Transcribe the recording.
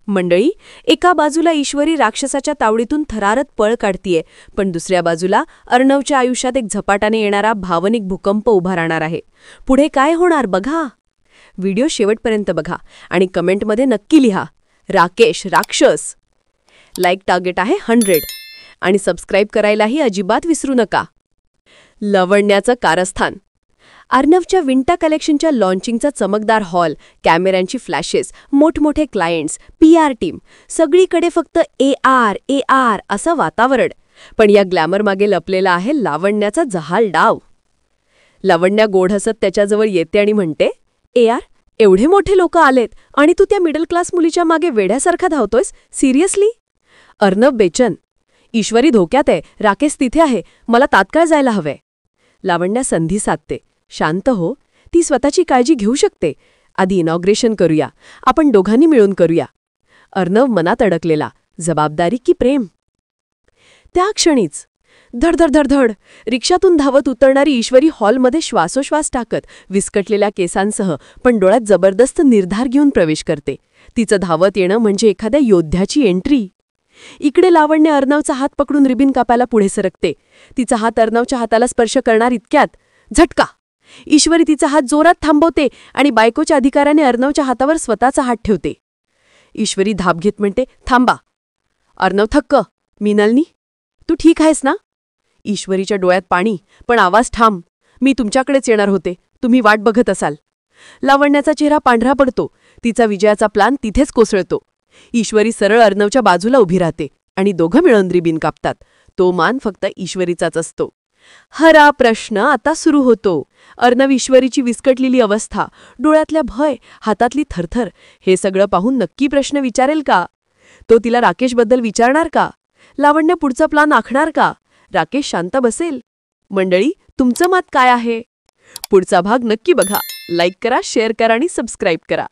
मंडळी, एका बाजूला ईश्वरी राक्षसाच्या तावडीतून थरारत पळ काढतीये, पण दुसऱ्या बाजूला अर्णवच्या आयुष्यात एक झपाट्याने येणारा भावनिक भूकंप उभा राहणार आहे. पुढे काय होणार बघा. व्हिडिओ शेवटपर्यंत बघा आणि कमेंटमध्ये नक्की लिहा, राकेश राक्षस. लाईक टार्गेट आहे 100 आणि सबस्क्राईब करायलाही अजिबात विसरू नका. लावण्याचं कारस्थान. अर्णवच्या विंटा कलेक्शनच्या लॉन्चिंगचा चमकदार हॉल, कॅमेऱ्यांची फ्लॅशेस, मोठमोठे क्लायंट्स, PR टीम, सगळीकडे फक्त AR असं वातावरण. पण या ग्लॅमरमागे लपलेला आहे लावण्याचा जहाल डाव. लावण्या गोड हसत त्याच्याजवळ येते आणि म्हणते, AR, एवढे मोठे लोक आलेत आणि तू त्या मिडल क्लास मुलीच्या मागे वेड्यासारखा धावतोयस, सिरियसली? अर्णव बेचन, ईश्वरी धोक्यात आहे, राकेश तिथे आहे, मला तात्काळ जायला हवंय. लावण्या संधी साधते, शांत हो, ती स्वतःची काळजी घेऊ शकते. आधी इनॉग्रेशन करूया, आपण दोघांनी मिळून करूया. अर्णव मनात अडकलेला, जबाबदारी की प्रेम? त्या क्षणीच धडधड रिक्षातून धावत उतरणारी ईश्वरी हॉलमध्ये श्वासोश्वास टाकत, विस्कटलेल्या केसांसह पण डोळ्यात जबरदस्त निर्धार घेऊन प्रवेश करते. तिचं धावत येणं म्हणजे एखाद्या योद्ध्याची एंट्री. इकडे लावण्य अर्णवचा हात पकडून रिबीन कापायला पुढे सरकते. तिचा हात अर्णवच्या हाताला स्पर्श करणार इतक्यात झटका. ईश्वरी तिचा हात जोरात थांबवते आणि बायकोच्या अधिकाराने अर्णवच्या हातावर स्वतःचा हात ठेवते. ईश्वरी धाप घेत म्हणते, थांबा. अर्णव थक्क, मीनलनी, तू ठीक आहेस ना? ईश्वरीच्या डोळ्यात पाणी, पण आवाज ठाम. मी तुमच्याकडेच येणार होते, तुम्ही वाट बघत असाल. लावण्याचा चेहरा पांढरा पडतो. तिचा विजयाचा प्लान तिथेच कोसळतो. ईश्वरी सरळ अर्णवच्या बाजूला उभी राहते आणि दोघं मिळून रिबीन कापतात. तो मान फक्त ईश्वरीचाच असतो. खरा प्रश्न आता सुरू होतो. अर्णव ईश्वरीची विस्कटलेली अवस्था, डोळ्यातल्या भय, हातातली थरथर, हे सगळं पाहून नक्की प्रश्न विचारेल का? तो तिला राकेशबद्दल विचारणार का? लावण्य पुढचा प्लान आखणार का? राकेश शांत बसेल? मंडळी, तुमचं मत काय आहे? पुढचा भाग नक्की बघा. लाईक करा, शेअर करा आणि सबस्क्राईब करा.